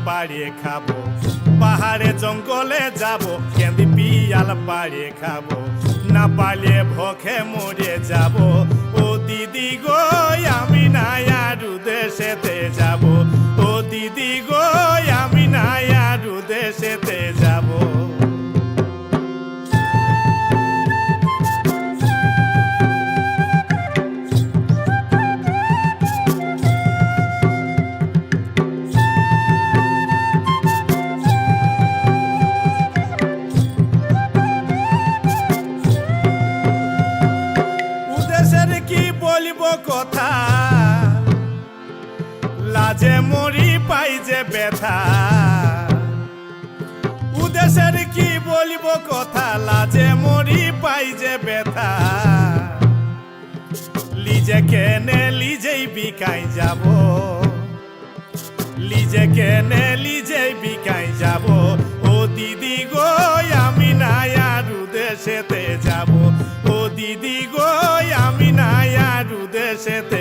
পাড়িয়ে খাবো, পাহাড়ে জঙ্গলে যাব কেন্দি পিয়াল পাড়িয়ে খাবো, না পারলে ভোকে মরে যাব। ও দিদি গো আমি না আরু দেশেতে যাব, ও দিদি গো আমি না আরু দেশেতে যাব। কি বলিব কথা, লাজে মরি পাই যে ব্যথা। উদেশের কি বলিব কথা, লাজে মরি পাই যে ব্যথা। লিজে কেনে লিজেই বিকাই যাব, লিজে কেনে লিজেই বিকাই যাব। ও দিদি গো আমি না আরু দেশেতে যাব, ও দিদি গো আমি না আরু দেশেতে